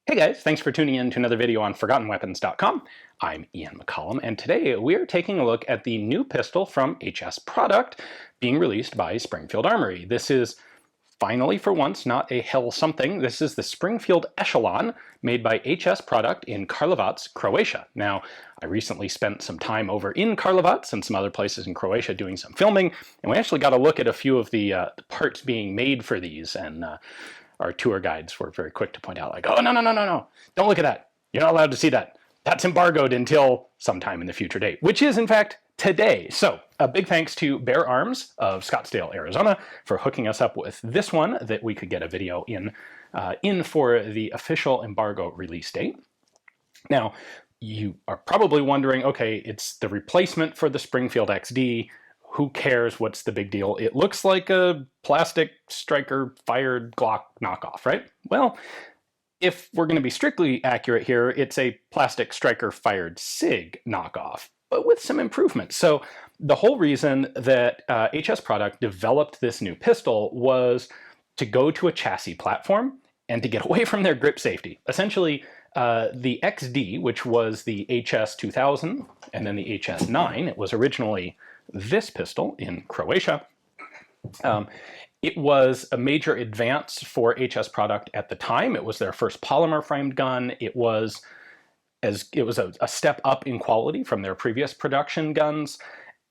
Hey guys, thanks for tuning in to another video on ForgottenWeapons.com. I'm Ian McCollum, and today we're taking a look at the new pistol from HS Produkt being released by Springfield Armory. This is finally, for once, not a hell something. This is the Springfield Echelon, made by HS Produkt in Karlovac, Croatia. Now, I recently spent some time over in Karlovac and some other places in Croatia doing some filming, and we actually got a look at a few of the parts being made for these, and our tour guides were very quick to point out, like, oh, no, don't look at that. You're not allowed to see that. That's embargoed until sometime in the future date, which is, in fact, today. So a big thanks to Bear Arms of Scottsdale, Arizona, for hooking us up with this one that we could get a video in for the official embargo release date. Now, you are probably wondering, okay, it's the replacement for the Springfield XD. Who cares? What's the big deal? It looks like a plastic striker fired Glock knockoff, right? Well, if we're going to be strictly accurate here, it's a plastic striker fired SIG knockoff, but with some improvements. So the whole reason that HS Produkt developed this new pistol was to go to a chassis platform and to get away from their grip safety. Essentially, the XD, which was the HS2000 and then the HS9, it was originally this pistol in Croatia. It was a major advance for HS Produkt at the time. It was their first polymer framed gun. It was a step up in quality from their previous production guns,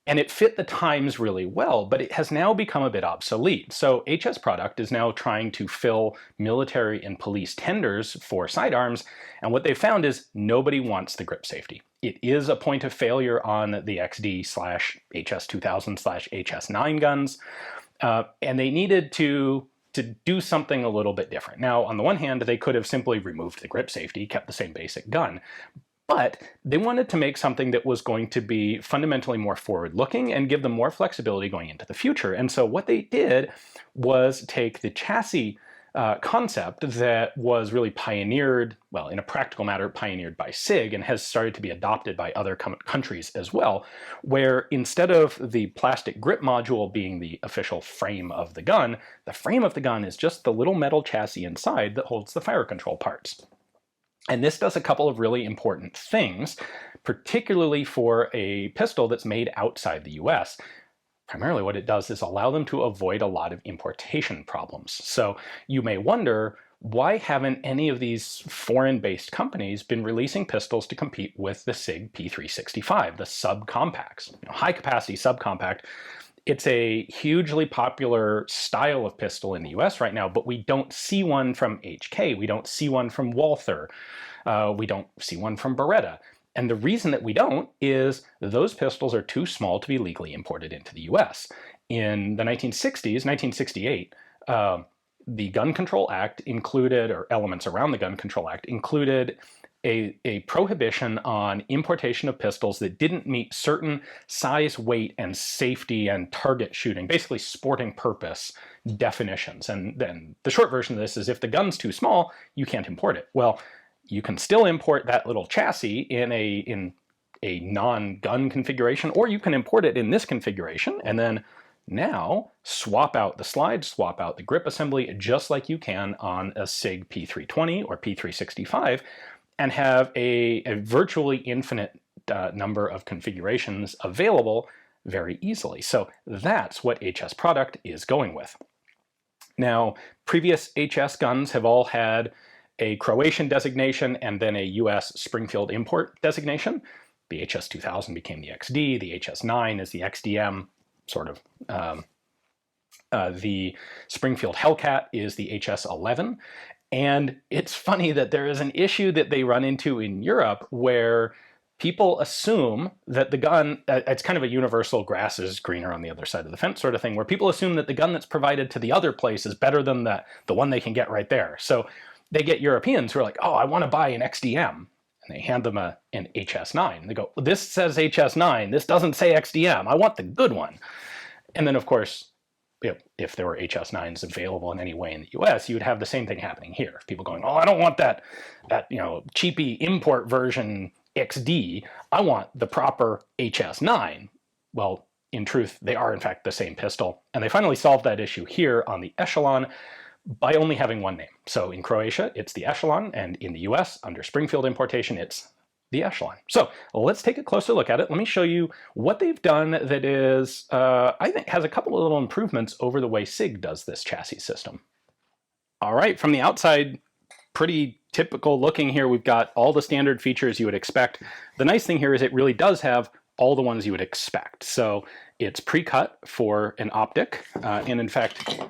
and it fit the times really well, but it has now become a bit obsolete. So HS Produkt is now trying to fill military and police tenders for sidearms, and what they found is nobody wants the grip safety. It is a point of failure on the XD/HS2000/HS9 guns, and they needed to do something a little bit different. Now, on the one hand, they could have simply removed the grip safety, kept the same basic gun, but they wanted to make something that was going to be fundamentally more forward-looking and give them more flexibility going into the future. And so what they did was take the chassis concept that was really pioneered, well, in a practical matter, pioneered by SIG and has started to be adopted by other countries as well, where instead of the plastic grip module being the official frame of the gun is just the little metal chassis inside that holds the fire control parts. And this does a couple of really important things, particularly for a pistol that's made outside the US. Primarily what it does is allow them to avoid a lot of importation problems. So you may wonder, why haven't any of these foreign-based companies been releasing pistols to compete with the SIG P365, the subcompacts, high-capacity subcompact? It's a hugely popular style of pistol in the US right now, but we don't see one from HK, we don't see one from Walther, we don't see one from Beretta. And the reason that we don't is those pistols are too small to be legally imported into the US. In the 1960s, 1968, the Gun Control Act included, or elements around the Gun Control Act included a prohibition on importation of pistols that didn't meet certain size, weight, and safety and target shooting, basically sporting purpose definitions. And then the short version of this is if the gun's too small, you can't import it. Well, you can still import that little chassis in a non-gun configuration, or you can import it in this configuration, and then now swap out the slides, swap out the grip assembly, just like you can on a SIG P320 or P365, and have a virtually infinite number of configurations available very easily. So that's what HS Produkt is going with. Now, previous HS guns have all had a Croatian designation and then a US Springfield import designation. The HS2000 became the XD, the HS9 is the XDM, sort of. The Springfield Hellcat is the HS11. And it's funny that there is an issue that they run into in Europe where people assume that the gun, it's kind of a universal grass is greener on the other side of the fence sort of thing, where people assume that the gun that's provided to the other place is better than the one they can get right there. So they get Europeans who are like, oh, I want to buy an XDM. And they hand them an HS9. They go, well, this says HS9. This doesn't say XDM. I want the good one. And then, of course, if there were HS9s available in any way in the US, you would have the same thing happening here. People going, oh, I don't want that cheapy import version XD. I want the proper HS9. Well, in truth, they are in fact the same pistol. And they finally solved that issue here on the Echelon by only having one name. So in Croatia, it's the Echelon, and in the US, under Springfield importation, it's the Echelon. So let's take a closer look at it. Let me show you what they've done that is, I think, has a couple of little improvements over the way SIG does this chassis system. All right, from the outside, pretty typical looking here. We've got all the standard features you would expect. The nice thing here is it really does have all the ones you would expect. So it's pre-cut for an optic, and in fact,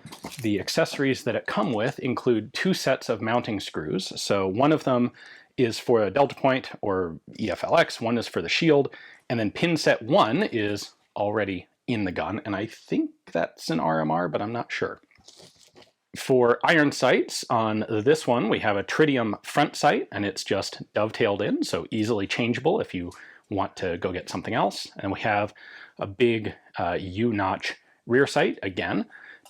the accessories that it come with include 2 sets of mounting screws. So one of them is for a delta point or EFLX, one is for the shield, and then pin set 1 is already in the gun, and I think that's an RMR, but I'm not sure. For iron sights, on this one, we have a tritium front sight, and it's just dovetailed in, so easily changeable if you want to go get something else. And we have a big U-notch rear sight, again,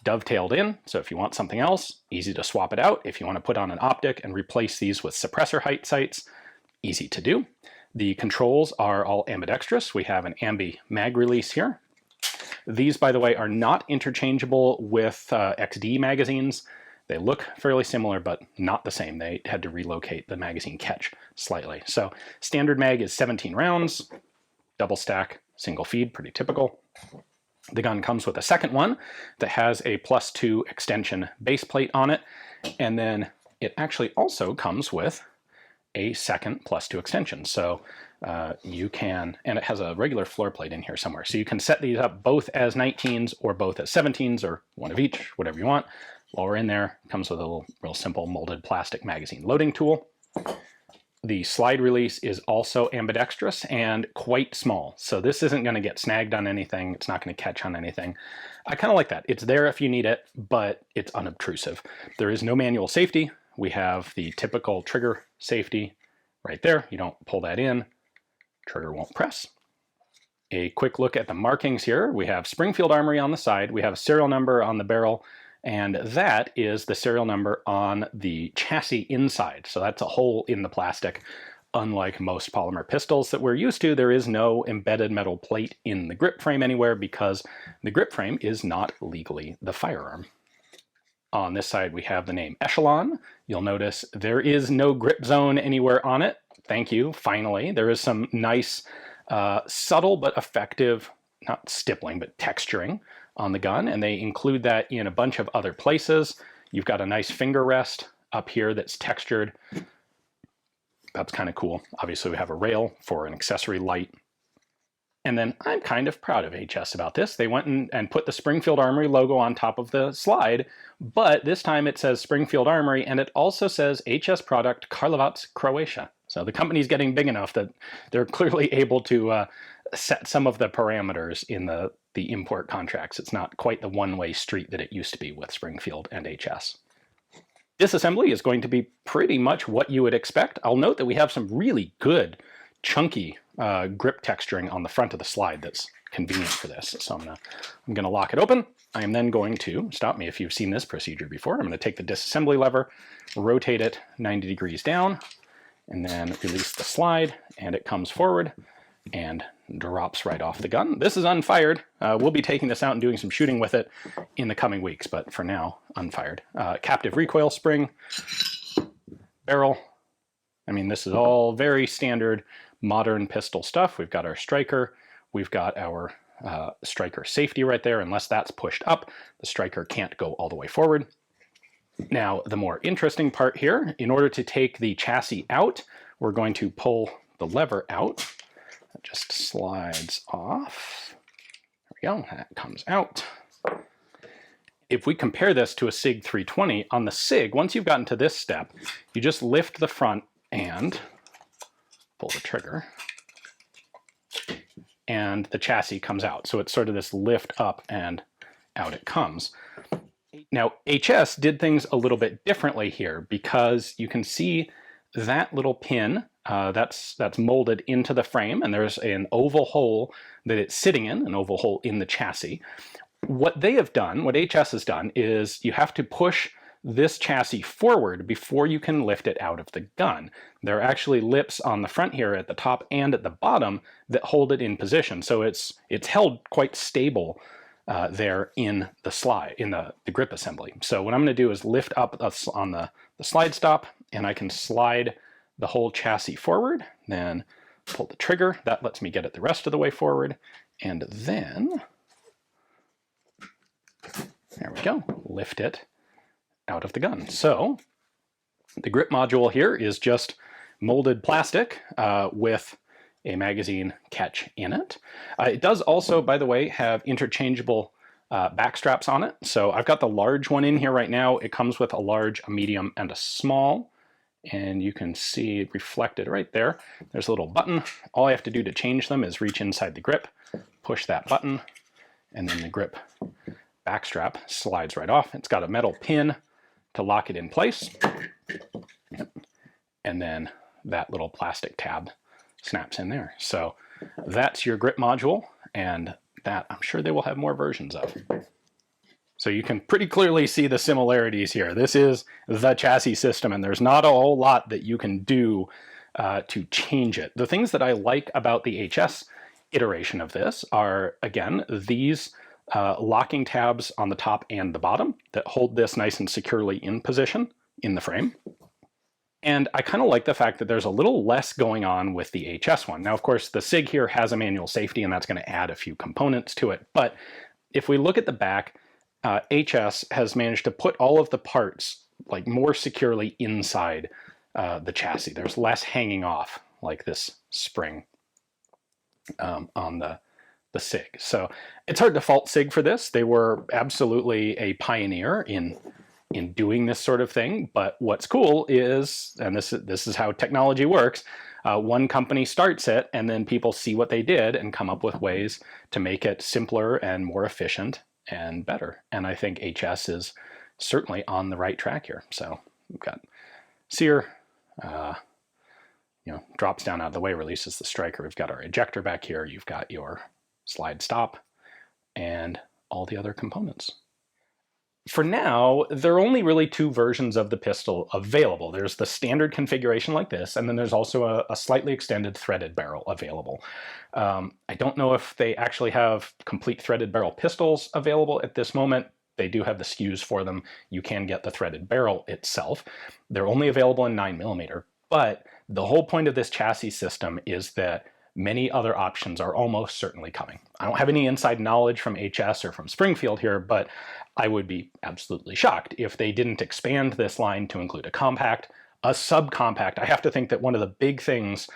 dovetailed in, so if you want something else, easy to swap it out. If you want to put on an optic and replace these with suppressor height sights, easy to do. The controls are all ambidextrous. We have an ambi mag release here. These, by the way, are not interchangeable with XD magazines. They look fairly similar, but not the same. They had to relocate the magazine catch slightly. So standard mag is 17 rounds, double stack, single feed, pretty typical. The gun comes with a second one that has a +2 extension base plate on it, and then it actually also comes with a second +2 extension. So you can, and it has a regular floor plate in here somewhere, so you can set these up both as 19s or both as 17s or one of each, whatever you want. Lower in there, comes with a little real simple molded plastic magazine loading tool. The slide release is also ambidextrous and quite small, so this isn't going to get snagged on anything. It's not going to catch on anything. I kind of like that. It's there if you need it, but it's unobtrusive. There is no manual safety. We have the typical trigger safety right there. You don't pull that in, trigger won't press. A quick look at the markings here. We have Springfield Armory on the side. We have a serial number on the barrel, and that is the serial number on the chassis inside. So that's a hole in the plastic. Unlike most polymer pistols that we're used to, there is no embedded metal plate in the grip frame anywhere because the grip frame is not legally the firearm. On this side, we have the name Echelon. You'll notice there is no grip zone anywhere on it. Thank you, finally. There is some nice, subtle but effective, not stippling, but texturing on the gun, and they include that in a bunch of other places. You've got a nice finger rest up here that's textured. That's kind of cool. Obviously, we have a rail for an accessory light. And then I'm kind of proud of HS about this. They went and put the Springfield Armory logo on top of the slide, but this time it says Springfield Armory, and it also says HS Produkt, Karlovac, Croatia. So the company's getting big enough that they're clearly able to set some of the parameters in the import contracts. It's not quite the one-way street that it used to be with Springfield and HS. Disassembly is going to be pretty much what you would expect. I'll note that we have some really good, chunky grip texturing on the front of the slide that's convenient for this. So I'm gonna lock it open. I am then going to, stop me if you've seen this procedure before, I'm gonna take the disassembly lever, rotate it 90 degrees down, and then release the slide, and it comes forward and drops right off the gun. This is unfired. We'll be taking this out and doing some shooting with it in the coming weeks, but for now, unfired. Captive recoil spring, barrel. I mean, this is all very standard modern pistol stuff. We've got our striker. We've got our striker safety right there. Unless that's pushed up, the striker can't go all the way forward. Now, the more interesting part here, in order to take the chassis out, we're going to pull the lever out. It just slides off. There we go, that comes out. If we compare this to a SIG 320, on the SIG, once you've gotten to this step, you just lift the front and pull the trigger, and the chassis comes out. So it's sort of this lift up and out it comes. Now, HS did things a little bit differently here because you can see that little pin that's molded into the frame, and there's an oval hole that it's sitting in, an oval hole in the chassis. What they have done, what HS has done, is you have to push this chassis forward before you can lift it out of the gun. There are actually lips on the front here at the top and at the bottom that hold it in position, so it's held quite stable there in the slide, in the grip assembly. So what I'm going to do is lift up on the slide stop, and I can slide the whole chassis forward, then pull the trigger. That lets me get it the rest of the way forward, and then, there we go, lift it out of the gun. So the grip module here is just molded plastic with a magazine catch in it. It does also, by the way, have interchangeable back straps on it. So I've got the large one in here right now. It comes with a large, a medium, and a small. And you can see reflected right there. There's a little button. All I have to do to change them is reach inside the grip, push that button, and then the grip back strap slides right off. It's got a metal pin to lock it in place. And then that little plastic tab snaps in there. So that's your grip module, and that I'm sure they will have more versions of. So you can pretty clearly see the similarities here. This is the chassis system, and there's not a whole lot that you can do to change it. The things that I like about the HS iteration of this are, again, these locking tabs on the top and the bottom that hold this nice and securely in position in the frame. And I kind of like the fact that there's a little less going on with the HS one. Now, of course, the SIG here has a manual safety, and that's going to add a few components to it. But if we look at the back, HS has managed to put all of the parts like more securely inside the chassis. There's less hanging off like this spring on the SIG. So it's hard to fault SIG for this. They were absolutely a pioneer in doing this sort of thing. But what's cool is, and this is how technology works, one company starts it, and then people see what they did and come up with ways to make it simpler and more efficient and better. And I think HS is certainly on the right track here. So we've got sear, drops down out of the way, releases the striker. We've got our ejector back here. You've got your slide stop and all the other components. For now, there are only really two versions of the pistol available. There's the standard configuration like this, and then there's also a slightly extended threaded barrel available. I don't know if they actually have complete threaded barrel pistols available at this moment. They do have the SKUs for them. You can get the threaded barrel itself. They're only available in 9mm, but the whole point of this chassis system is that many other options are almost certainly coming. I don't have any inside knowledge from HS or from Springfield here, but I would be absolutely shocked if they didn't expand this line to include a compact, a subcompact. I have to think that one of the big things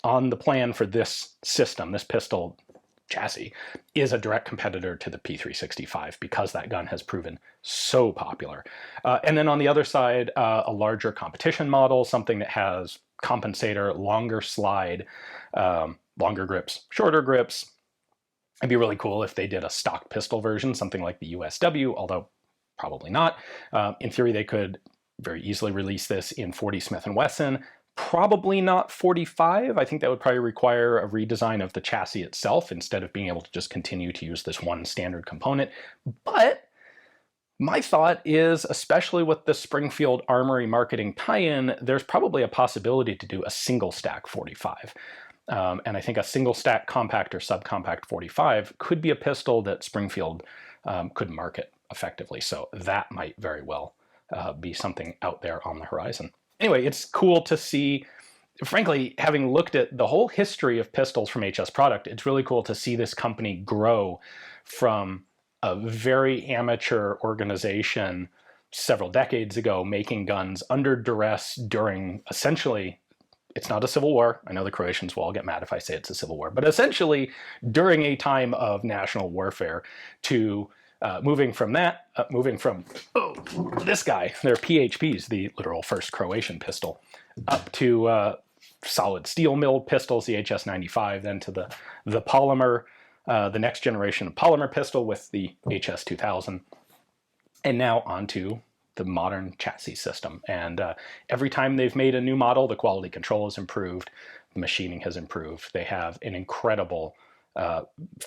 on the plan for this system, this pistol chassis, is a direct competitor to the P365 because that gun has proven so popular. And then on the other side, a larger competition model, something that has compensator, longer slide, longer grips, shorter grips. It'd be really cool if they did a stock pistol version, something like the USW, although probably not. In theory, they could very easily release this in 40 Smith & Wesson. Probably not 45. I think that would probably require a redesign of the chassis itself instead of being able to just continue to use this one standard component. But my thought is, especially with the Springfield Armory marketing tie-in, there's probably a possibility to do a single stack 45. And I think a single stack compact or subcompact 45 could be a pistol that Springfield could market effectively. So that might very well be something out there on the horizon. Anyway, it's cool to see, frankly, having looked at the whole history of pistols from HS Produkt, it's really cool to see this company grow from a very amateur organization several decades ago, making guns under duress during essentially, it's not a civil war. I know the Croatians will all get mad if I say it's a civil war, but essentially during a time of national warfare to moving from this guy, their PHPs, the literal first Croatian pistol, up to solid steel milled pistols, the HS95, then to the polymer, the next generation of polymer pistol with the HS2000, and now onto the modern chassis system. And every time they've made a new model, the quality control has improved, the machining has improved. They have an incredible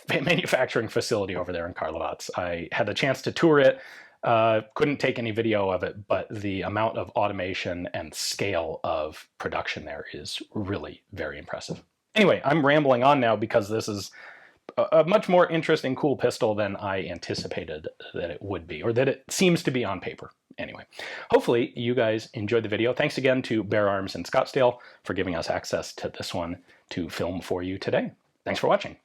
manufacturing facility over there in Karlovac. I had the chance to tour it, couldn't take any video of it, but the amount of automation and scale of production there is really very impressive. Anyway, I'm rambling on now because this is a much more interesting, cool pistol than I anticipated that it would be, or that it seems to be on paper. Anyway, hopefully you guys enjoyed the video. Thanks again to Bear Arms in Scottsdale for giving us access to this one to film for you today. Thanks for watching.